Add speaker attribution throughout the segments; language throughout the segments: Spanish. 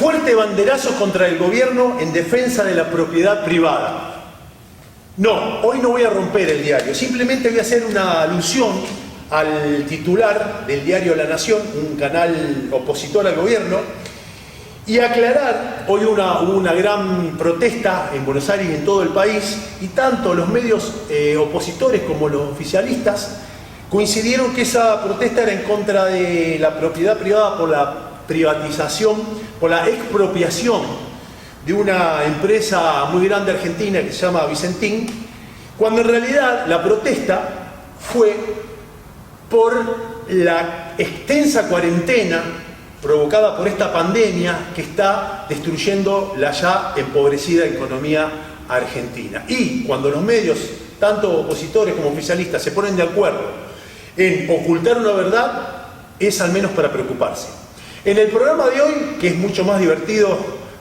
Speaker 1: Fuerte banderazo contra el gobierno en defensa de la propiedad privada. No, hoy no voy a romper el diario, simplemente voy a hacer una alusión al titular del diario La Nación, un canal opositor al gobierno, y aclarar, hoy hubo una gran protesta en Buenos Aires y en todo el país, y tanto los medios opositores como los oficialistas coincidieron que esa protesta era en contra de la propiedad privada por la privatización, por la expropiación de una empresa muy grande argentina que se llama Vicentín, cuando en realidad la protesta fue por la extensa cuarentena provocada por esta pandemia que está destruyendo la ya empobrecida economía argentina. Y cuando los medios, tanto opositores como oficialistas, se ponen de acuerdo en ocultar una verdad, es al menos para preocuparse. En el programa de hoy, que es mucho más divertido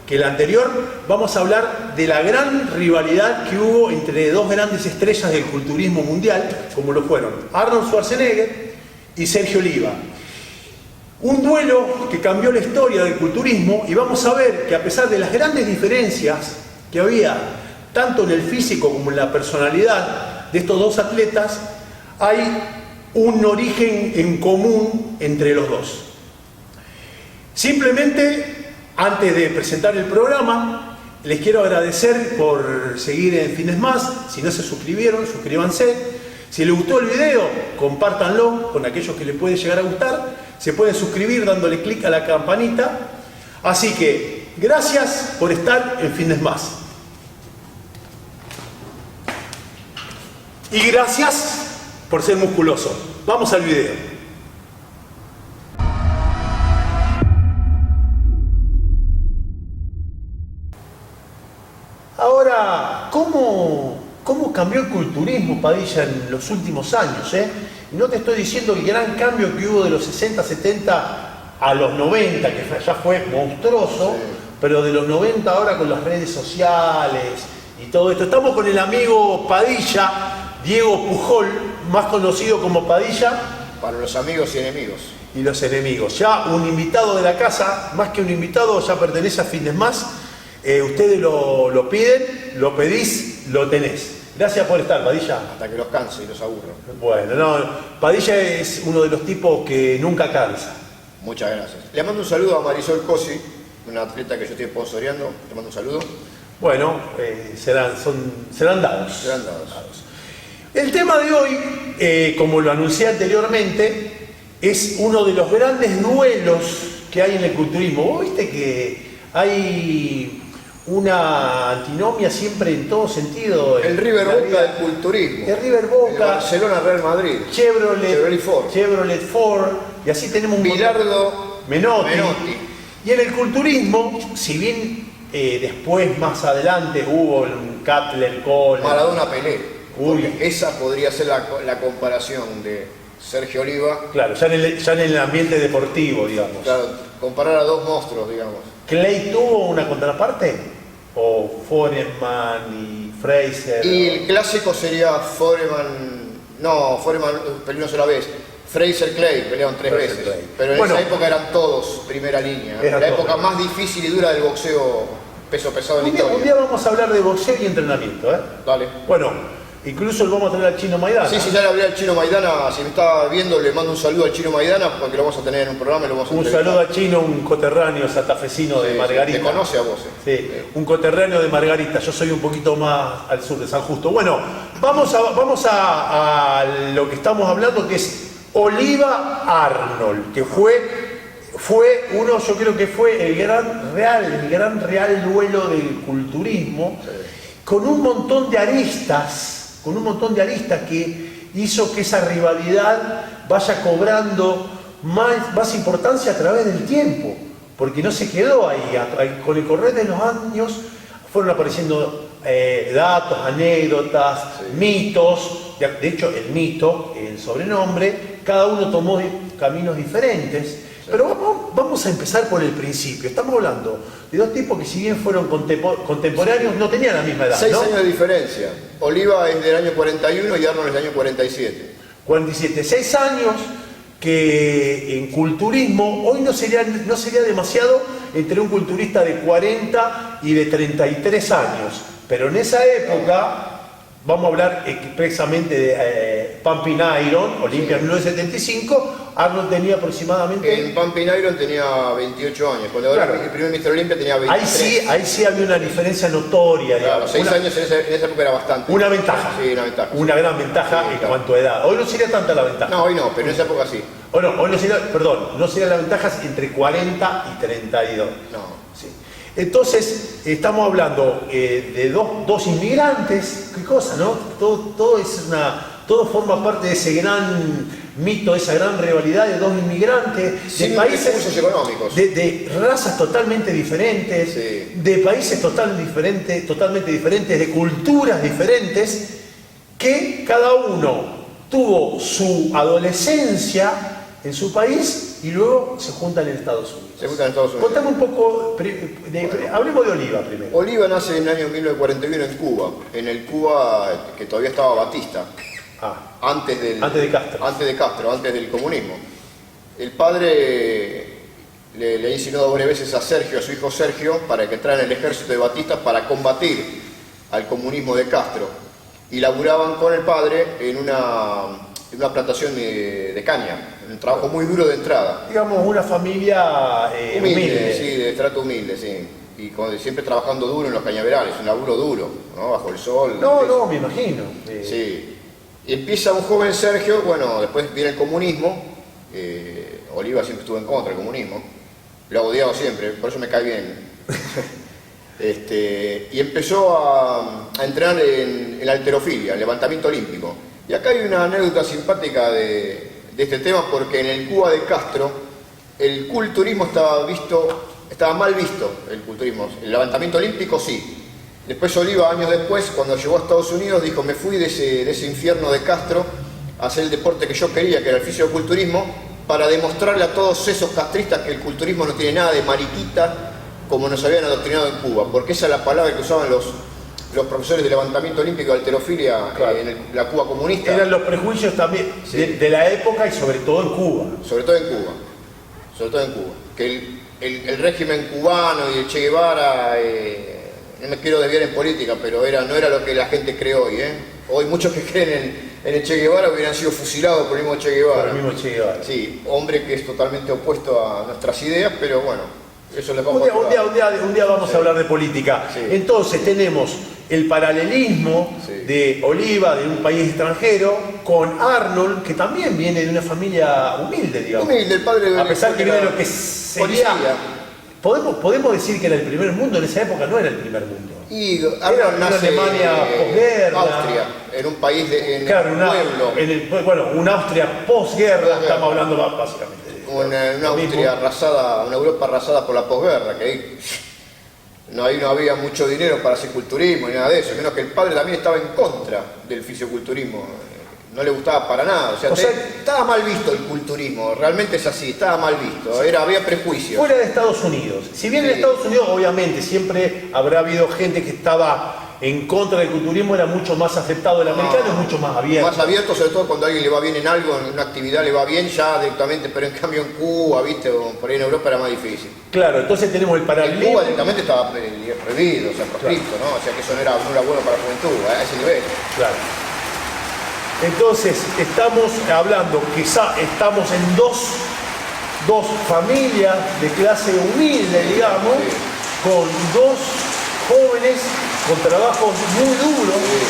Speaker 1: que el anterior, vamos a hablar de la gran rivalidad que hubo entre dos grandes estrellas del culturismo mundial, como lo fueron Arnold Schwarzenegger y Sergio Oliva. Un duelo que cambió la historia del culturismo, y vamos a ver que a pesar de las grandes diferencias que había, tanto en el físico como en la personalidad de estos dos atletas, hay un origen en común entre los dos. Simplemente, antes de presentar el programa, les quiero agradecer por seguir en Fitness Más. Si no se suscribieron, suscríbanse. Si les gustó el video, compártanlo con aquellos que les puede llegar a gustar. Se pueden suscribir dándole clic a la campanita. Así que, gracias por estar en Fitness Más. Y gracias por ser musculoso. Vamos al video. Ahora, ¿cómo cambió el culturismo, Padilla, en los últimos años? No te estoy diciendo el gran cambio que hubo de los 60, 70 a los 90, que ya fue monstruoso, sí. Pero de los 90 ahora con las redes sociales y todo esto. Estamos con el amigo Padilla, Diego Pujol, más conocido como Padilla.
Speaker 2: Para los amigos y enemigos.
Speaker 1: Y los enemigos. Ya un invitado de la casa, más que un invitado, ya pertenece a Fitness Más. Ustedes lo piden, lo pedís, lo tenés. Gracias por estar, Padilla.
Speaker 2: Hasta que los canse y los aburro.
Speaker 1: Bueno, no, Padilla es uno de los tipos que nunca cansa.
Speaker 2: Muchas gracias. Le mando un saludo a Marisol Cosi, una atleta que yo estoy sponsoreando. Le mando un saludo.
Speaker 1: Bueno, serán dados.
Speaker 2: Serán dados.
Speaker 1: El tema de hoy, como lo anuncié anteriormente, es uno de los grandes duelos que hay en el culturismo. ¿Vos viste que hay una antinomia siempre en todo sentido?
Speaker 2: El River Boca del culturismo.
Speaker 1: El River Boca.
Speaker 2: El Barcelona Real Madrid.
Speaker 1: Chevrolet Ford. Y así tenemos un
Speaker 2: Bilardo
Speaker 1: Menotti. Y en el culturismo, si bien después, más adelante, hubo un Cutler, Cole,
Speaker 2: Maradona, Pelé. Esa podría ser la comparación de Sergio Oliva.
Speaker 1: Claro, ya en el ambiente deportivo, digamos.
Speaker 2: Claro, comparar a dos monstruos, digamos.
Speaker 1: ¿Clay tuvo una contraparte? ¿O Foreman y Fraser?
Speaker 2: Y el clásico sería Foreman peleó una sola vez. Fraser Clay pelearon tres veces. Clay. Pero en esa época eran todos primera línea. La época más difícil y dura del boxeo peso pesado en la historia.
Speaker 1: Un día vamos a hablar de boxeo y entrenamiento,
Speaker 2: Dale.
Speaker 1: Bueno. Incluso lo vamos a tener al Chino Maidana.
Speaker 2: Sí, ya le hablé al Chino Maidana. Si me está viendo, le mando un saludo al Chino Maidana porque lo vamos a tener en un programa y lo vamos a
Speaker 1: Un saludo al Chino, un coterráneo santafesino de Margarita.
Speaker 2: Te conoce a vos.
Speaker 1: Sí, un coterráneo de Margarita. Yo soy un poquito más al sur de San Justo. Bueno, vamos a lo que estamos hablando, que es Oliva Arnold, que fue uno, yo creo que fue el gran real duelo del culturismo, con un montón de aristas que hizo que esa rivalidad vaya cobrando más importancia a través del tiempo, porque no se quedó ahí. Con el correr de los años fueron apareciendo datos, anécdotas, mitos. De hecho, el mito, el sobrenombre, cada uno tomó caminos diferentes. Pero vamos a empezar por el principio. Estamos hablando de dos tipos que, si bien fueron contemporáneos, no tenían la misma edad.
Speaker 2: 6 años de diferencia. Oliva es del año 41 y Arnold es del año 47.
Speaker 1: 47, 6 años, que en culturismo, hoy no sería demasiado entre un culturista de 40 y de 33 años, pero en esa época, vamos a hablar expresamente de Pumping Iron, Olimpia 1975, Arnold tenía aproximadamente...
Speaker 2: En Pumping Iron tenía 28 años, cuando el primer Mr. Olympia tenía 23.
Speaker 1: Ahí sí había una diferencia notoria.
Speaker 2: Claro, 6 años en esa época era bastante.
Speaker 1: Una ventaja.
Speaker 2: Sí, una ventaja.
Speaker 1: Una gran ventaja en cuanto a edad. Hoy no sería tanta la ventaja.
Speaker 2: No, hoy no, pero en esa época sí.
Speaker 1: Hoy no sería, perdón, no sería la ventaja entre 40 y 32.
Speaker 2: No.
Speaker 1: Sí. Entonces, estamos hablando de dos inmigrantes, qué cosa, ¿no? Todo forma parte de ese gran mito, de esa gran rivalidad de dos inmigrantes, de países
Speaker 2: económicos,
Speaker 1: de razas totalmente diferentes,
Speaker 2: sí,
Speaker 1: de países totalmente diferentes, de culturas diferentes, que cada uno tuvo su adolescencia en su país y luego se juntan en Estados Unidos. Contame un poco, hablemos de Oliva primero.
Speaker 2: Oliva nace en el año 1941 en Cuba, en el Cuba que todavía estaba Batista, antes de Castro, antes del comunismo. El padre le insinuó 2 veces a Sergio, a su hijo Sergio, para que entrara en el ejército de Batista para combatir al comunismo de Castro. Y laburaban con el padre en una plantación de caña, un trabajo muy duro de entrada.
Speaker 1: Digamos, una familia humilde.
Speaker 2: Sí, de estrato humilde, sí. Y siempre trabajando duro en los cañaverales, un laburo duro, ¿no? Bajo el sol.
Speaker 1: No, me imagino.
Speaker 2: Sí. Y empieza un joven Sergio, bueno, después viene el comunismo, Oliva siempre estuvo en contra del comunismo, lo ha odiado siempre, por eso me cae bien. Y empezó a entrenar en la halterofilia, en levantamiento olímpico. Y acá hay una anécdota simpática de este tema, porque en el Cuba de Castro el culturismo estaba mal visto, el levantamiento olímpico sí. Después Oliva, años después, cuando llegó a Estados Unidos, dijo: me fui de ese infierno de Castro a hacer el deporte que yo quería, que era el fisicoculturismo, para demostrarle a todos esos castristas que el culturismo no tiene nada de mariquita como nos habían adoctrinado en Cuba, porque esa es la palabra que usaban los profesores de levantamiento olímpico y halterofilia, claro, en la Cuba comunista.
Speaker 1: Eran los prejuicios también, sí, de la época y sobre todo en Cuba.
Speaker 2: Sobre todo en Cuba. Que el régimen cubano y el Che Guevara, no me quiero desviar en política, pero no era lo que la gente cree hoy. Hoy muchos que creen en el Che Guevara hubieran sido fusilados por el mismo Che Guevara. Sí, hombre que es totalmente opuesto a nuestras ideas, pero bueno, eso les vamos a
Speaker 1: un día vamos a hablar de política. Sí. Entonces tenemos el paralelismo, sí, de Oliva, de un país extranjero, con Arnold, que también viene de una familia humilde, digamos.
Speaker 2: Humilde, el padre de...
Speaker 1: A pesar que viene de lo que sería... ¿Podemos decir que era el primer mundo? En esa época no era el primer mundo.
Speaker 2: Y Arnold nace en
Speaker 1: Alemania posguerra.
Speaker 2: Austria, en un país en el pueblo.
Speaker 1: Una Austria posguerra, estamos hablando básicamente.
Speaker 2: Una Austria arrasada, una Europa arrasada por la posguerra, que ahí no había mucho dinero para hacer culturismo ni nada de eso, menos que el padre también estaba en contra del fisioculturismo, no le gustaba para nada, o sea, estaba mal visto el culturismo, realmente es así, estaba mal visto, había prejuicios.
Speaker 1: Fuera de Estados Unidos, si bien en Estados Unidos obviamente siempre habrá habido gente que estaba en contra del culturismo, era mucho más aceptado, el americano es mucho más abierto.
Speaker 2: Más abierto, sobre todo cuando a alguien le va bien en algo, en una actividad le va bien ya directamente, pero en cambio en Cuba, viste, o por ahí en Europa era más difícil.
Speaker 1: Claro, entonces tenemos el paralelismo.
Speaker 2: En Cuba directamente estaba prohibido, o sea, proscripto, claro, ¿no? O sea que eso no era bueno para la juventud, a ese nivel.
Speaker 1: Claro. Entonces, estamos hablando, quizá estamos en dos familias de clase humilde, digamos, sí, con dos jóvenes con trabajos muy duros.
Speaker 2: Sí.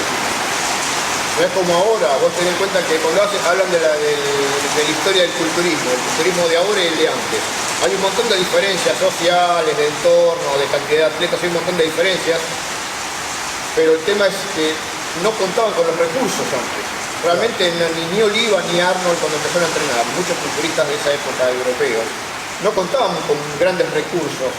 Speaker 2: No es como ahora, vos tenés en cuenta que cuando hablan de la historia del culturismo, el culturismo de ahora y el de antes, hay un montón de diferencias sociales, de entorno, de cantidad de atletas, hay un montón de diferencias, pero el tema es que no contaban con los recursos antes. Realmente ni Oliva ni Arnold, cuando empezaron a entrenar, muchos culturistas de esa época europeos, no contaban con grandes recursos.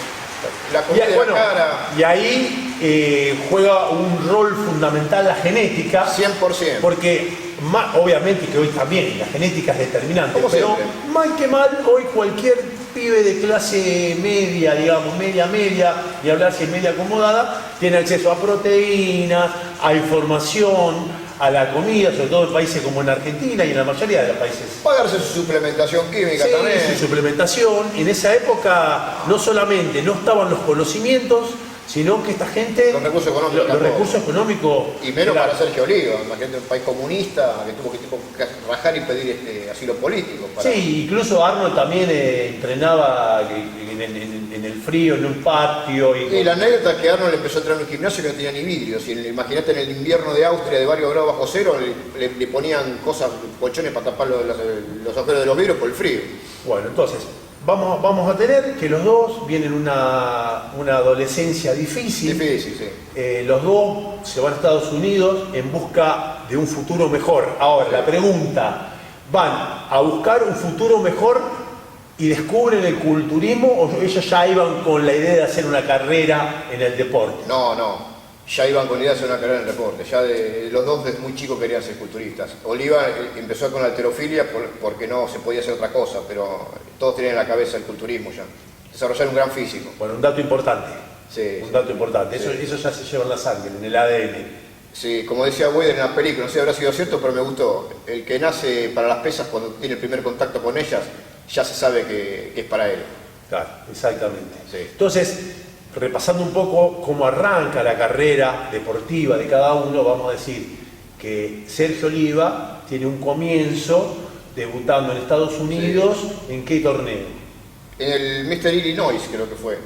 Speaker 2: La comida de la cara.
Speaker 1: Y ahí juega un rol fundamental la genética.
Speaker 2: 100%.
Speaker 1: Porque obviamente que hoy también la genética es determinante, pero
Speaker 2: siempre,
Speaker 1: mal que mal, hoy cualquier pibe de clase media, digamos, media, y hablar si es media acomodada, tiene acceso a proteínas, a información, a la comida, sobre todo en países como en Argentina y en la mayoría de los países.
Speaker 2: Pagarse su suplementación química
Speaker 1: Sí,
Speaker 2: también.
Speaker 1: su suplementación. En esa época no solamente no estaban los conocimientos, sino que esta gente...
Speaker 2: Los recursos económicos.
Speaker 1: Los recursos económicos...
Speaker 2: Y menos para Sergio Oliva, imagínate un país comunista que tuvo que rajar y pedir asilo político.
Speaker 1: Sí, incluso Arnold también entrenaba en el frío, en un patio.
Speaker 2: Y la anécdota es que Arnold empezó a entrar en un gimnasio que no tenía ni vidrios. Imagínate en el invierno de Austria, de varios grados bajo cero, le ponían cosas, colchones para tapar los agujeros de los vidrios por el frío.
Speaker 1: Bueno, entonces, vamos a tener que los dos vienen una adolescencia difícil.
Speaker 2: Difícil, sí.
Speaker 1: Los dos se van a Estados Unidos en busca de un futuro mejor. Ahora, la pregunta, ¿van a buscar un futuro mejor y descubren el culturismo o ellos ya iban con la idea de hacer una carrera en el deporte?
Speaker 2: No. Ya iban con la idea de hacer una carrera en el deporte. Ya los dos desde muy chicos querían ser culturistas. Oliva empezó con la halterofilia porque no se podía hacer otra cosa, pero todos tenían en la cabeza el culturismo ya. Desarrollar un gran físico.
Speaker 1: Bueno, un dato importante.
Speaker 2: Sí,
Speaker 1: un dato importante.
Speaker 2: Sí.
Speaker 1: Eso ya se lleva en la sangre, en el ADN.
Speaker 2: Sí, como decía Weider en la película, no sé si habrá sido cierto, pero me gustó. El que nace para las pesas cuando tiene el primer contacto con ellas, ya se sabe que es para él.
Speaker 1: Claro, exactamente.
Speaker 2: Sí.
Speaker 1: Entonces, repasando un poco cómo arranca la carrera deportiva de cada uno, vamos a decir que Sergio Oliva tiene un comienzo debutando en Estados Unidos. Sí. ¿En qué torneo?
Speaker 2: En el Mr. Illinois creo que fue.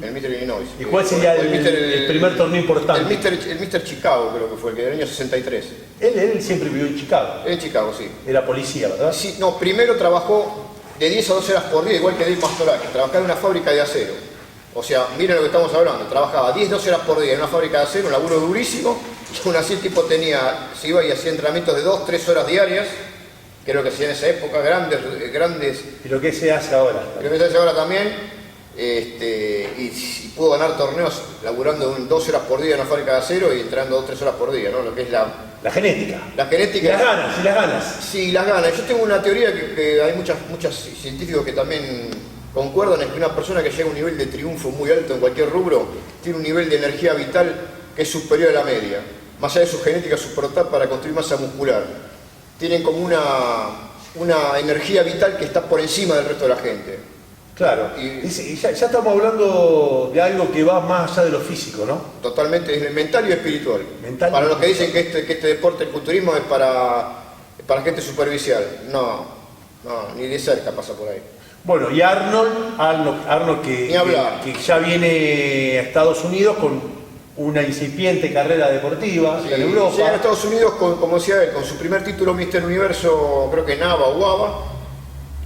Speaker 2: El Mr. Illinois.
Speaker 1: ¿Y cuál sería el primer torneo importante?
Speaker 2: El Mr. Chicago creo que fue, que del año 63.
Speaker 1: Él siempre vivió en Chicago.
Speaker 2: En Chicago, sí.
Speaker 1: Era policía, ¿verdad?
Speaker 2: Sí, no, primero trabajó de 10 a 12 horas por día, igual que Dave Mastoraki, trabajaba en una fábrica de acero. O sea, miren lo que estamos hablando, trabajaba 10-12 horas por día en una fábrica de acero, un laburo durísimo, y aún así el tipo se iba y hacía entrenamientos de 2-3 horas diarias, que es lo que hacía en esa época, grandes.
Speaker 1: ¿Y lo que se hace ahora?
Speaker 2: Lo que se hace ahora también, y pudo ganar torneos laburando 12 horas por día en una fábrica de acero y entrenando 2-3 horas por día, ¿no? Lo que es
Speaker 1: la genética.
Speaker 2: La genética.
Speaker 1: Y las ganas, y las ganas.
Speaker 2: Sí, las ganas. Yo tengo una teoría que hay muchos científicos que también concuerdan, es que una persona que llega a un nivel de triunfo muy alto en cualquier rubro tiene un nivel de energía vital que es superior a la media. Más allá de su genética, su portal para construir masa muscular. Tienen como una energía vital que está por encima del resto de la gente.
Speaker 1: Claro, y ya estamos hablando de algo que va más allá de lo físico, ¿no?
Speaker 2: Totalmente, es mental y espiritual.
Speaker 1: Mental
Speaker 2: para los que dicen que este deporte, el culturismo, es para gente superficial. No, ni de cerca pasa por ahí.
Speaker 1: Bueno, y Arnold que ya viene a Estados Unidos con una incipiente carrera deportiva en Europa.
Speaker 2: Llega a Estados Unidos, como decía él, con su primer título Mr. Universo, creo que Nava o Guava,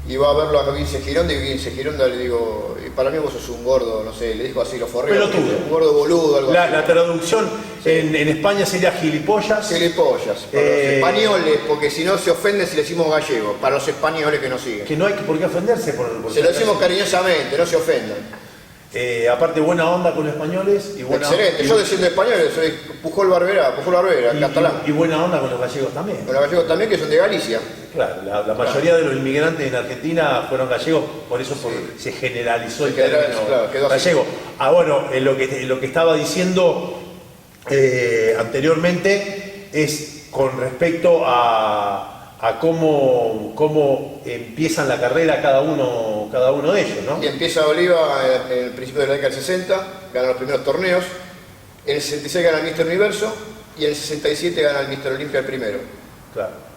Speaker 2: y va a verlo a Vince Gironda, y Vince Gironda le digo, para mí vos sos un gordo, no sé, le dijo así, lo forreo, un gordo boludo, algo así.
Speaker 1: La traducción en España sería gilipollas.
Speaker 2: Gilipollas, para los españoles, porque si no se ofenden si le decimos gallego, para los españoles que nos siguen.
Speaker 1: Que no hay por qué ofenderse
Speaker 2: se lo decimos cariñosamente, no se ofendan.
Speaker 1: Aparte, buena onda con los españoles.
Speaker 2: Excelente, yo desciendo de españoles, soy Pujol Barbera, catalán.
Speaker 1: Y buena onda con los gallegos también.
Speaker 2: Con los gallegos también, que son de Galicia.
Speaker 1: Claro, la mayoría de los inmigrantes en Argentina fueron gallegos, por eso se generalizó el término gallego. Bueno, lo que estaba diciendo anteriormente es con respecto a cómo empiezan la carrera cada uno de ellos, ¿no?
Speaker 2: Y empieza Oliva en el principio de la década del 60, gana los primeros torneos, en el 66 gana el Mr. Universo y en el 67 gana el Mr. Olympia el primero.
Speaker 1: Claro.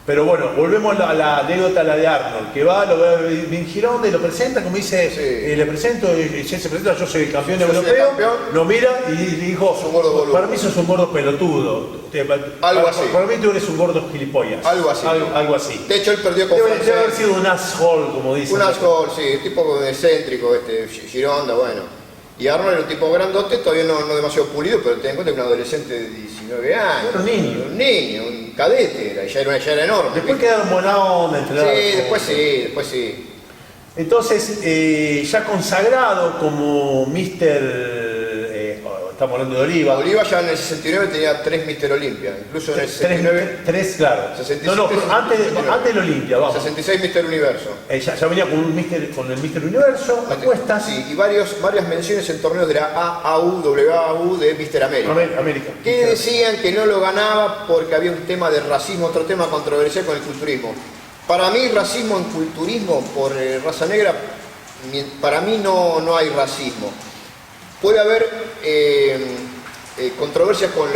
Speaker 1: Pero bueno, volvemos a la anécdota, la de Arnold, que lo ve a Vince Gironda y lo presenta, como dice, le presento, y si él se presenta, yo soy el campeón europeo, lo mira y le dijo, para mí sos un gordo pelotudo,
Speaker 2: algo así.
Speaker 1: Para mí tú eres un gordo gilipollas.
Speaker 2: Algo así. De hecho, él perdió con Francés.
Speaker 1: Debe haber sido un asshole, como dicen.
Speaker 2: Un asshole, sí, un tipo excéntrico, Gironda, bueno. Y Arnold era un tipo grandote, todavía no demasiado pulido, pero ten en cuenta que un adolescente de 19 años.
Speaker 1: Era un niño.
Speaker 2: Un niño, un cadete, ya era enorme.
Speaker 1: Después quedaron buena onda entre
Speaker 2: Sí, después sí.
Speaker 1: Entonces, ya consagrado como estamos hablando de Oliva.
Speaker 2: Oliva ya en el 69 tenía 3 Mr. Olympia, incluso en el 69...
Speaker 1: 3, claro.
Speaker 2: 67,
Speaker 1: no, antes del Olimpia, vamos.
Speaker 2: 66 Mr. Universo.
Speaker 1: Ya venía con el Mr. Universo, apuestas.
Speaker 2: Sí, y varias menciones en torneos de la AAU, WAU de Mr. América. Que decían que no lo ganaba porque había un tema de racismo, otro tema controversial con el culturismo. Para mí, racismo en culturismo por raza negra, para mí no hay racismo. Puede haber controversias con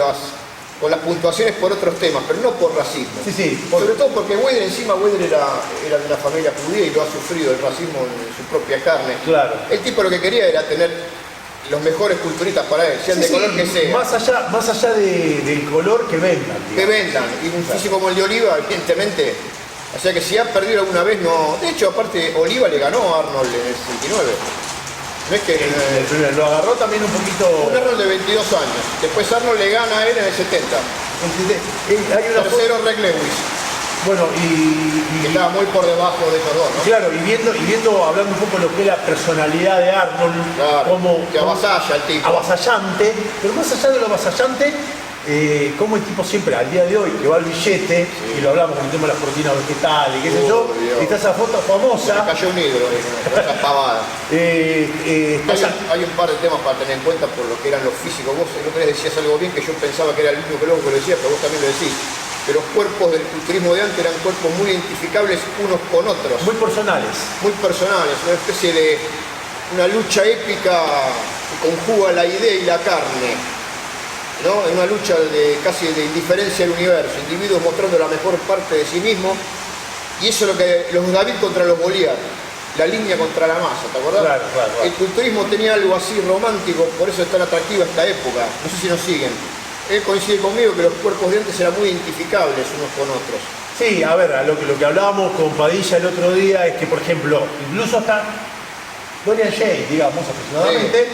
Speaker 2: las puntuaciones por otros temas, pero no por racismo.
Speaker 1: Sí,
Speaker 2: sobre todo porque Weider era de una familia judía y lo ha sufrido el racismo en su propia carne.
Speaker 1: Claro.
Speaker 2: El tipo lo que quería era tener los mejores culturistas para él, sean de color que sea.
Speaker 1: Más allá del color que vendan. Digamos.
Speaker 2: Que vendan. Y un físico como el de Oliva, evidentemente. O sea que si ha perdido alguna vez, no. De hecho, aparte, Oliva le ganó a Arnold en el 69. No es que
Speaker 1: el primero lo agarró también un poquito.
Speaker 2: Un Arnold de 22 años. Después Arnold le gana a él en el 70.
Speaker 1: Hay una
Speaker 2: tercero, Reg Lewis.
Speaker 1: Bueno,
Speaker 2: que estaba muy por debajo de esos dos, ¿no?
Speaker 1: Claro, y viendo, hablando un poco de lo que es la personalidad de Arnold,
Speaker 2: claro, que avasalla el tipo.
Speaker 1: Avasallante, pero más allá de lo avasallante, como el tipo siempre, al día de hoy, que va al billete, y lo hablamos con el tema de las proteínas vegetales, qué sé yo, y está esa foto famosa.
Speaker 2: Me cayó un ídolo con esa pavada. Hay un par de temas para tener en cuenta por lo que eran los físicos. Vos el otro día decías algo bien que yo pensaba que era el único que lo decía, pero vos también lo decís. Que los cuerpos del culturismo de antes eran cuerpos muy identificables unos con otros.
Speaker 1: Muy personales.
Speaker 2: Muy personales, una especie de una lucha épica que conjuga la idea y la carne, ¿no? En una lucha casi de indiferencia al universo, individuos mostrando la mejor parte de sí mismos, y eso es lo que los David contra los Goliat, la línea contra la masa, ¿te acordás?
Speaker 1: Claro.
Speaker 2: El culturismo tenía algo así romántico, por eso es tan atractiva esta época, no sé si nos siguen. Él coincide conmigo que los cuerpos de antes eran muy identificables unos con otros.
Speaker 1: Sí, a ver, lo que hablábamos con Padilla el otro día es que, por ejemplo, incluso hasta Dorian Yates, digamos, aproximadamente,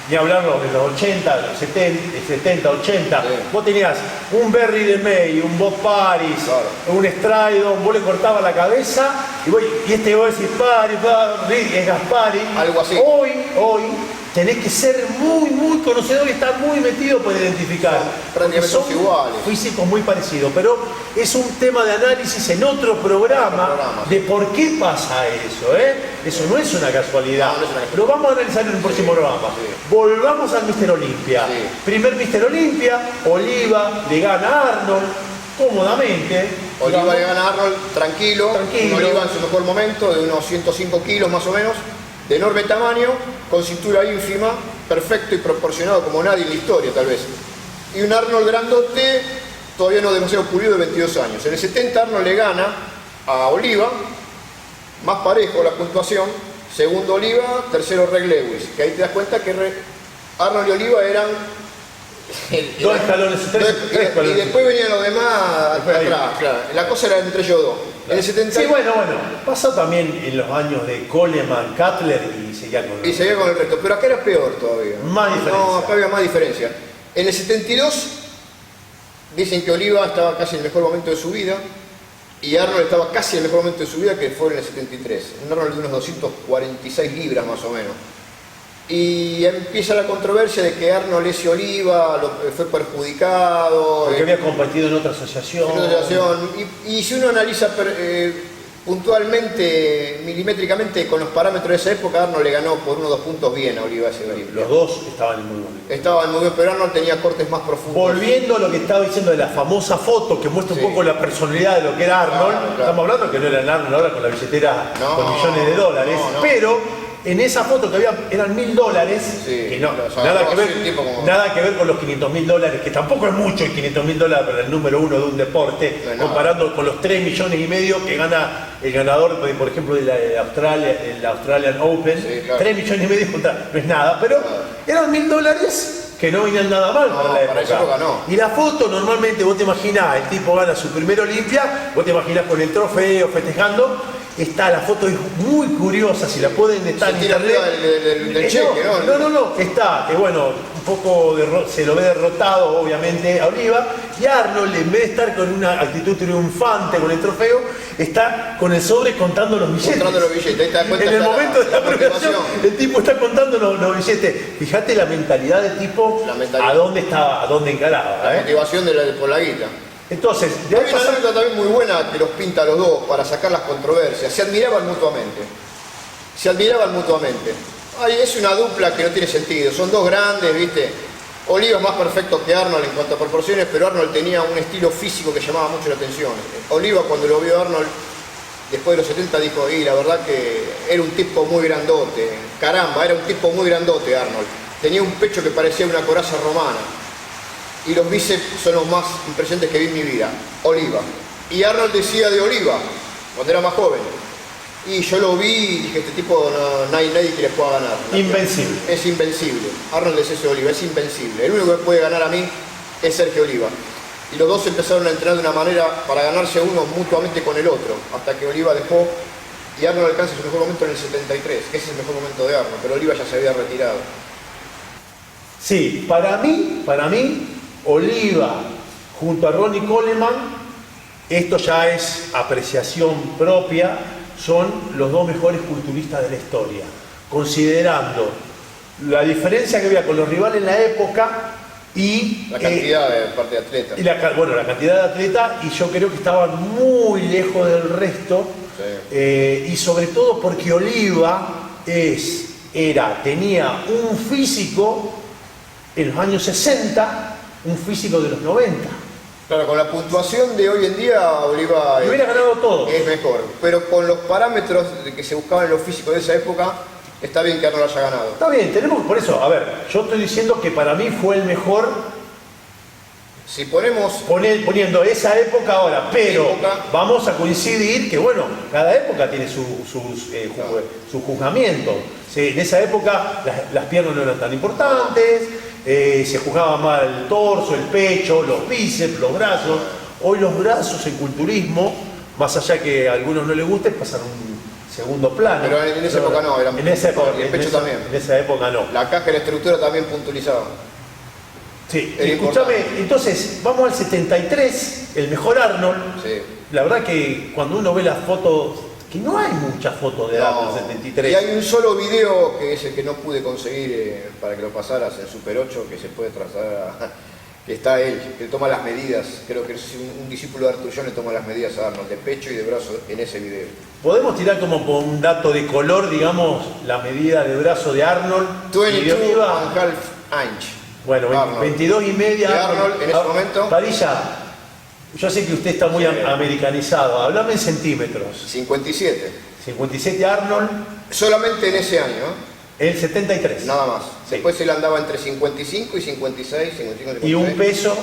Speaker 1: ni hablarlo de los 80, los 70, 80, sí. Vos tenías un Berry de May, un Bob Paris, claro. Un Stridon, vos le cortabas la cabeza y este vos decís Paris, es Gaspari.
Speaker 2: Algo así.
Speaker 1: Hoy tenés que ser muy conocedor y estar muy metido para identificar.
Speaker 2: Son iguales.
Speaker 1: Físicos muy parecidos, pero es un tema de análisis en otro programa de por qué pasa eso. Eso no es una casualidad. Lo vamos a analizar en el próximo programa. Sí. Volvamos al Mr. Olympia. Sí. Primer Mr. Olympia, Oliva le gana a Arnold cómodamente.
Speaker 2: Oliva le gana a Arnold tranquilo. Oliva en su mejor momento, de unos 105 kilos más o menos. De enorme tamaño, con cintura ínfima, perfecto y proporcionado como nadie en la historia tal vez. Y un Arnold grandote, todavía no demasiado pulido, de 22 años. En el 70 Arnold le gana a Oliva, más parejo la puntuación, segundo Oliva, tercero Reg Lewis. Que ahí te das cuenta que Arnold y Oliva eran...
Speaker 1: dos escalones,
Speaker 2: y después venían los demás atrás, claro. La cosa era entre ellos dos. En el 70...
Speaker 1: Sí, bueno, pasó también en los años de Coleman, Cutler y seguía
Speaker 2: con el resto, pero acá era peor todavía.
Speaker 1: Más diferencia.
Speaker 2: No, acá había más diferencia. En el 72 dicen que Oliva estaba casi en el mejor momento de su vida y Arnold estaba casi en el mejor momento de su vida, que fue en el 73. Un Arnold de unos 246 libras más o menos. Y empieza la controversia de que Arnold ese Oliva fue perjudicado.
Speaker 1: Porque había competido en otra asociación.
Speaker 2: Y si uno analiza puntualmente, milimétricamente, con los parámetros de esa época, Arnold le ganó por 1 o 2 puntos bien a Oliva ese Oliva.
Speaker 1: Los dos estaban muy buenos.
Speaker 2: Estaban muy bien, pero Arnold tenía cortes más profundos.
Speaker 1: Volviendo a lo que estaba diciendo de la famosa foto que muestra un poco la personalidad de lo que era Arnold, claro. Estamos hablando que no era el Arnold ahora con la billetera con millones de dólares, pero... En esa foto que eran $1000,
Speaker 2: sí,
Speaker 1: que nada que ver con los $500.000, que tampoco es mucho el $500 para el número 1 de un deporte, comparando con los 3,5 millones que gana el ganador, por ejemplo, de la Australian Open. Sí, claro. 3,5 millones contra, no es nada, pero eran $1000 que no venían nada mal para la época.
Speaker 2: Para esa época no.
Speaker 1: Y la foto, normalmente vos te imaginás, el tipo gana su primer Olimpia, vos te imaginás con el trofeo, festejando. La foto es muy curiosa, si la pueden estar en internet.
Speaker 2: Del cheque,
Speaker 1: no, está, que bueno, un poco se lo ve derrotado, obviamente, a Oliva, y Arnold, en vez de estar con una actitud triunfante con el trofeo, está con el sobre contando los billetes.
Speaker 2: Contando los billetes, ahí te das cuenta.
Speaker 1: En el momento de la premiación, el tipo está contando los billetes. Fíjate la mentalidad del tipo, a dónde encaraba.
Speaker 2: La motivación por la guita.
Speaker 1: Entonces,
Speaker 2: hay una anécdota también muy buena que los pinta a los dos para sacar las controversias. Se admiraban mutuamente. Ay, es una dupla que no tiene sentido. Son dos grandes, ¿viste? Oliva es más perfecto que Arnold en cuanto a proporciones, pero Arnold tenía un estilo físico que llamaba mucho la atención. Oliva, cuando lo vio a Arnold después de los 70, dijo, y la verdad que era un tipo muy grandote. Caramba, era un tipo muy grandote Arnold. Tenía un pecho que parecía una coraza romana. Y los bíceps son los más impresionantes que vi en mi vida. Oliva. Y Arnold decía de Oliva, cuando era más joven. Y yo lo vi y dije, este tipo no hay nadie que le pueda ganar.
Speaker 1: Invencible.
Speaker 2: Es invencible. Arnold decía eso de Oliva, es invencible. El único que puede ganar a mí es Sergio Oliva. Y los dos empezaron a entrenar de una manera para ganarse uno mutuamente con el otro. Hasta que Oliva dejó y Arnold alcanza su mejor momento en el 73, que ese es el mejor momento de Arnold. Pero Oliva ya se había retirado.
Speaker 1: Sí, para mí, Oliva junto a Ronnie Coleman, esto ya es apreciación propia, son los dos mejores culturistas de la historia, considerando la diferencia que había con los rivales en la época y
Speaker 2: la cantidad de parte de atletas.
Speaker 1: La cantidad de atletas, y yo creo que estaban muy lejos del resto, sí. Y sobre todo porque Oliva tenía un físico en los años 60, un físico de los 90.
Speaker 2: Claro, con la puntuación de hoy en día, Oliva
Speaker 1: hubiera ganado todo.
Speaker 2: Es mejor, pero con los parámetros que se buscaban en los físicos de esa época, está bien que Arnold haya ganado.
Speaker 1: Está bien, tenemos por eso, a ver, yo estoy diciendo que para mí fue el mejor.
Speaker 2: Si ponemos...
Speaker 1: Poniendo esa época ahora, pero vamos a coincidir que, bueno, cada época tiene su juzgamiento. En esa época las piernas no eran tan importantes, se juzgaba mal el torso, el pecho, los bíceps, los brazos. Hoy los brazos en culturismo, más allá que a algunos no les guste, pasan un segundo plano.
Speaker 2: Pero en esa época no, eran
Speaker 1: en esa época,
Speaker 2: y el pecho también.
Speaker 1: En esa época no.
Speaker 2: La caja y la estructura también puntualizaban.
Speaker 1: Sí, escúchame, entonces vamos al 73, el mejor Arnold.
Speaker 2: Sí.
Speaker 1: La verdad que cuando uno ve las fotos, que no hay muchas fotos de Arnold 73.
Speaker 2: Y hay un solo video que es el que no pude conseguir para que lo pasaras en Super 8, que se puede trasladar que está él, que toma las medidas. Creo que es un discípulo de Artur Jones, le toma las medidas a Arnold de pecho y de brazo en ese video.
Speaker 1: ¿Podemos tirar como con un dato de color, digamos, la medida de brazo de Arnold?
Speaker 2: 22,5 inch.
Speaker 1: Bueno, 22 y media.
Speaker 2: De Arnold en ese momento.
Speaker 1: Padilla, yo sé que usted está muy americanizado. Háblame en centímetros.
Speaker 2: 57.
Speaker 1: 57 Arnold.
Speaker 2: Solamente en ese año.
Speaker 1: El 73.
Speaker 2: Nada más.
Speaker 1: Sí.
Speaker 2: Después él andaba entre 55 y 56, 55 y 56.
Speaker 1: ¿Y un peso?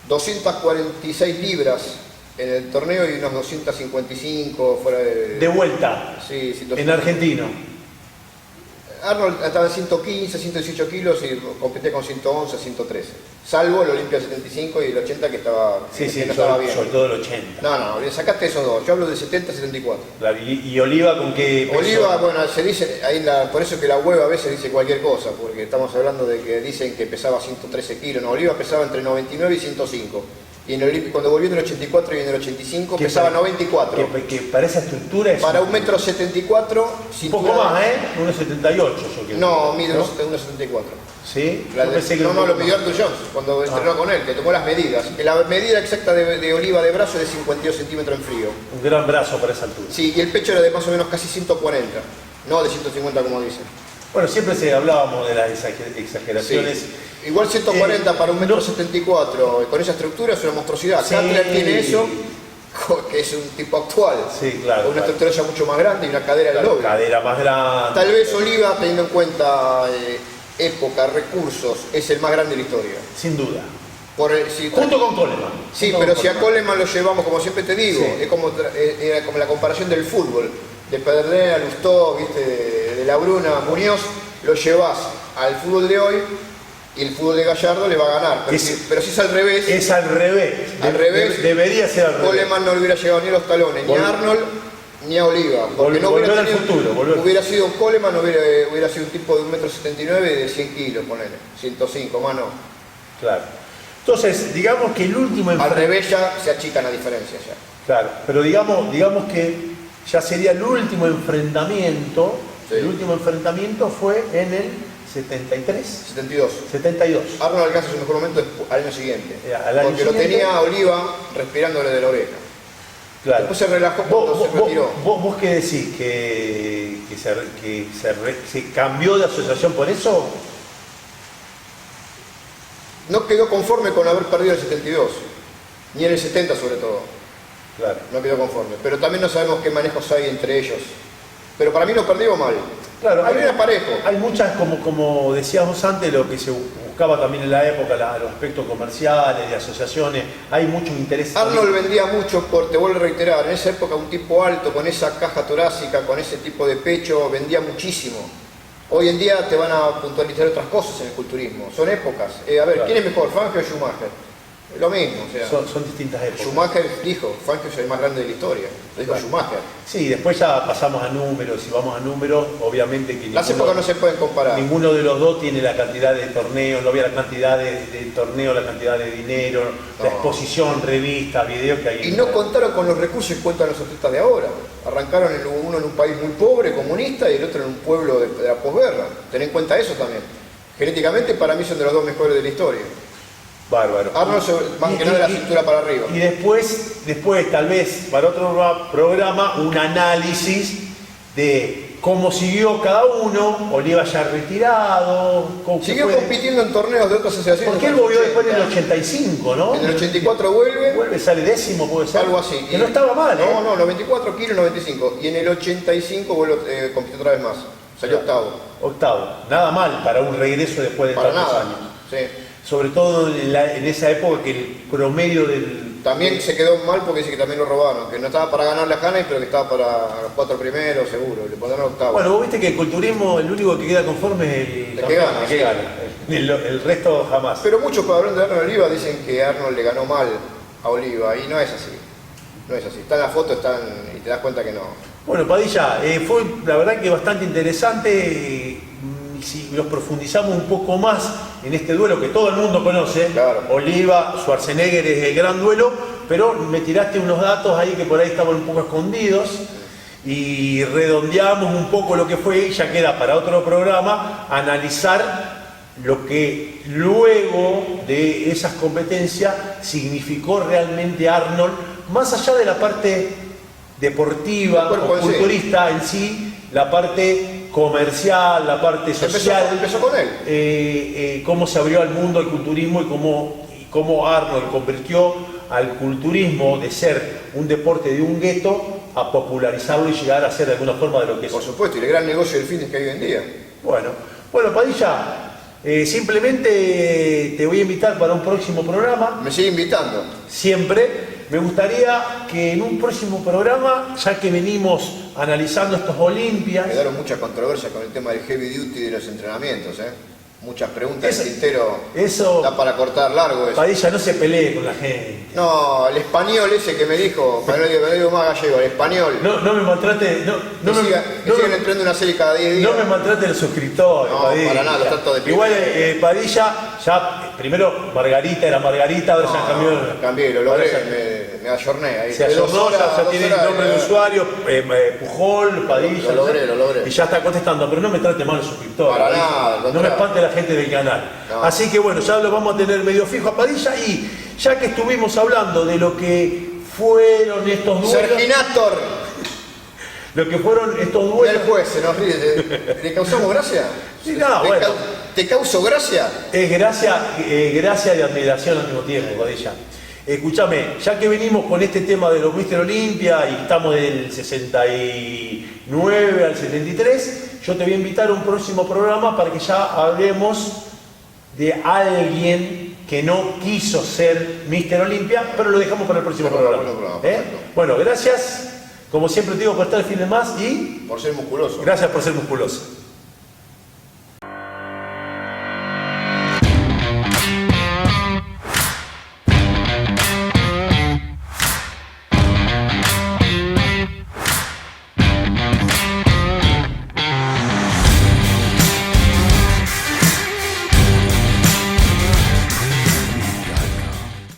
Speaker 2: 246 libras en el torneo y unos 255 fuera de...
Speaker 1: De vuelta.
Speaker 2: Sí,
Speaker 1: en argentino.
Speaker 2: Arnold estaba en 115, 118 kilos y competía con 111, 113. Salvo el Olimpia 75 y el 80 que estaba,
Speaker 1: sí,
Speaker 2: no estaba bien.
Speaker 1: Sobre todo el 80.
Speaker 2: No, sacaste esos dos. Yo hablo de 70, 74.
Speaker 1: Claro, ¿y Oliva con qué peso?
Speaker 2: Oliva, bueno, se dice, ahí por eso que la web a veces dice cualquier cosa, porque estamos hablando de que dicen que pesaba 113 kilos. No, Oliva pesaba entre 99 y 105. Y en el Olímpico, cuando volvió en el 84 y en el 85, pesaba 94.
Speaker 1: Que para esa estructura es...
Speaker 2: Para 1,74 m...
Speaker 1: Un poco más, ¿eh? 1,78 yo creo.
Speaker 2: No, mide 1,74.
Speaker 1: ¿Sí?
Speaker 2: No, lo pidió Artur Jones cuando entrenó con él, que tomó las medidas. Que la medida exacta de Oliva de brazo es de 52 centímetros en frío.
Speaker 1: Un gran brazo para esa altura.
Speaker 2: Sí, y el pecho era de más o menos casi 140, no de 150 como dicen.
Speaker 1: Bueno, siempre hablábamos de las exageraciones.
Speaker 2: Sí. Igual 140 para 1,74 m, con esa estructura es una monstruosidad.
Speaker 1: Sí.
Speaker 2: Cutler tiene eso, que es un tipo actual.
Speaker 1: Sí, claro.
Speaker 2: Con una estructura ya mucho más grande y una cadera del doble.
Speaker 1: Una cadera más grande.
Speaker 2: Tal vez Oliva, teniendo en cuenta época, recursos, es el más grande de la historia.
Speaker 1: Sin duda.
Speaker 2: Junto
Speaker 1: con Coleman.
Speaker 2: Sí, pero si a Coleman lo llevamos, como siempre te digo, sí. Es como la comparación del fútbol. De Pedernera, Lustó, ¿viste? De La Bruna, Muñoz, lo llevas al fútbol de hoy y el fútbol de Gallardo le va a ganar. Pero si es al revés.
Speaker 1: Es al revés.
Speaker 2: Al revés.
Speaker 1: Debería ser al revés.
Speaker 2: Coleman no le hubiera llegado ni a los talones, ni a Arnold, ni a Oliva, porque no hubiera,
Speaker 1: volver al futuro,
Speaker 2: hubiera sido Coleman, hubiera sido un tipo de 1,79 m y de 100 kilos, ponele, 105, más no.
Speaker 1: Claro. Entonces, digamos que el último
Speaker 2: al revés ya se achican las diferencias ya.
Speaker 1: Claro, pero digamos que ya sería el último enfrentamiento. Sí. El último enfrentamiento fue en el 73. 72. Arnold alcanza su mejor momento al año siguiente. Porque lo tenía a Oliva respirándole de la oreja. Claro. Después se relajó cuando se retiró. ¿Vos qué decís? ¿Que se cambió de asociación por eso?
Speaker 2: No quedó conforme con haber perdido el 72. Ni en el 70 sobre todo.
Speaker 1: Claro.
Speaker 2: No quedó conforme. Pero también no sabemos qué manejos hay entre ellos. Pero para mí nos perdimos mal.
Speaker 1: Claro,
Speaker 2: hay parejo.
Speaker 1: Hay muchas, como decías vos antes, lo que se buscaba también en la época, los aspectos comerciales, de asociaciones, hay mucho interés.
Speaker 2: Arnold vendía mucho, te vuelvo a reiterar, en esa época un tipo alto, con esa caja torácica, con ese tipo de pecho, vendía muchísimo. Hoy en día te van a puntualizar otras cosas en el culturismo, son épocas. A ver, claro. ¿Quién es mejor, Fangio o Schumacher? Lo mismo, o sea,
Speaker 1: son distintas épocas.
Speaker 2: Schumacher dijo, Fangio es el más grande de la historia, lo dijo Schumacher.
Speaker 1: Sí, después ya pasamos a números, si vamos a números, obviamente que
Speaker 2: las épocas no se pueden comparar.
Speaker 1: Ninguno de los dos tiene la cantidad de torneos, no había la cantidad de torneos, la cantidad de dinero, no. La exposición, revistas, videos que hay.
Speaker 2: Y no contaron con los recursos que cuentan los atletas de ahora. Arrancaron uno en un país muy pobre, comunista, y el otro en un pueblo de la posguerra. Ten en cuenta eso también. Genéticamente para mí son de los dos mejores de la historia.
Speaker 1: Bárbaro.
Speaker 2: Arnold más que nada de la cintura para arriba.
Speaker 1: Y después, tal vez, para otro programa, un análisis de cómo siguió cada uno. Oliva ya retirado.
Speaker 2: Siguió compitiendo en torneos de otras asociaciones.
Speaker 1: Porque él volvió después en el 85, ¿no?
Speaker 2: En el 84 vuelve.
Speaker 1: Vuelve, sale décimo, puede ser.
Speaker 2: Algo así.
Speaker 1: Que no estaba mal, ¿eh?
Speaker 2: No, 94 kilos, 95. Y en el 85 vuelve, compitió otra vez más. Salió octavo. Nada mal para un regreso después de tantos años. Sí.
Speaker 1: Sobre todo en esa época que el promedio del...
Speaker 2: También se quedó mal porque dice que también lo robaron, que no estaba para ganar las Haney, pero que estaba para los 4 primeros, seguro, le pondrán octavo.
Speaker 1: Bueno, vos viste que el culturismo, el único que queda conforme es el
Speaker 2: que gana.
Speaker 1: El resto jamás.
Speaker 2: Pero muchos cuando hablan de Arnold Oliva dicen que Arnold le ganó mal a Oliva, y no es así. No es así. Está en la foto, y te das cuenta que no.
Speaker 1: Bueno, Padilla, fue la verdad que bastante interesante. Si los profundizamos un poco más en este duelo que todo el mundo conoce, claro. Oliva, Schwarzenegger es el gran duelo, pero me tiraste unos datos ahí que por ahí estaban un poco escondidos y redondeamos un poco lo que fue, y ya queda para otro programa analizar lo que luego de esas competencias significó realmente Arnold, más allá de la parte deportiva o culturista en sí, la parte comercial, la parte social.
Speaker 2: Empezó con él.
Speaker 1: Cómo se abrió al mundo el culturismo y cómo Arnold convirtió al culturismo de ser un deporte de un gueto a popularizarlo y llegar a ser de alguna forma de lo que es.
Speaker 2: Por supuesto, y el gran negocio del fitness que hay hoy en día.
Speaker 1: Bueno, Padilla, simplemente te voy a invitar para un próximo programa.
Speaker 2: Me sigue invitando.
Speaker 1: Siempre. Me gustaría que en un próximo programa, ya que venimos analizando estos Olimpias...
Speaker 2: Quedaron muchas controversias con el tema del heavy duty de los entrenamientos, muchas preguntas del tintero.
Speaker 1: Eso
Speaker 2: da para cortar largo eso.
Speaker 1: Padilla, no se pelee con la gente.
Speaker 2: No, el español ese que me dijo, para no digo más gallego, el español.
Speaker 1: No me maltrate,
Speaker 2: siguen entrando una serie cada 10 días.
Speaker 1: No me maltrate los suscriptores,
Speaker 2: no,
Speaker 1: Padilla.
Speaker 2: Para nada, trato de
Speaker 1: igual Padilla, ya primero Margarita era Margarita, ahora ya cambió.
Speaker 2: Cambié, lo logré, me ayorné ahí.
Speaker 1: Se ayornó, ya tiene el nombre de usuario, Pujol, Padilla.
Speaker 2: Lo logré.
Speaker 1: Y ya está contestando, pero no me trate mal los suscriptores.
Speaker 2: Para nada.
Speaker 1: No me espante la gente del canal. No. Así que bueno, ya lo vamos a tener medio fijo a Padilla, y ya que estuvimos hablando de lo que fueron estos duelos...
Speaker 2: Serginator.
Speaker 1: Lo que fueron estos duelos...
Speaker 2: El juez se nos ríe. ¿Le causamos gracia?
Speaker 1: Sí, no, bueno.
Speaker 2: ¿Te causo gracia?
Speaker 1: Es gracia y admiración al mismo tiempo, Padilla. Escúchame, ya que venimos con este tema de los Mr. Olympia y estamos del 69 al 73, yo te voy a invitar a un próximo programa para que ya hablemos de alguien que no quiso ser Mr. Olympia, pero lo dejamos para el próximo programa. Bueno, gracias, como siempre te digo, por estar el fin de más y...
Speaker 2: por ser musculoso.
Speaker 1: Gracias por ser musculoso.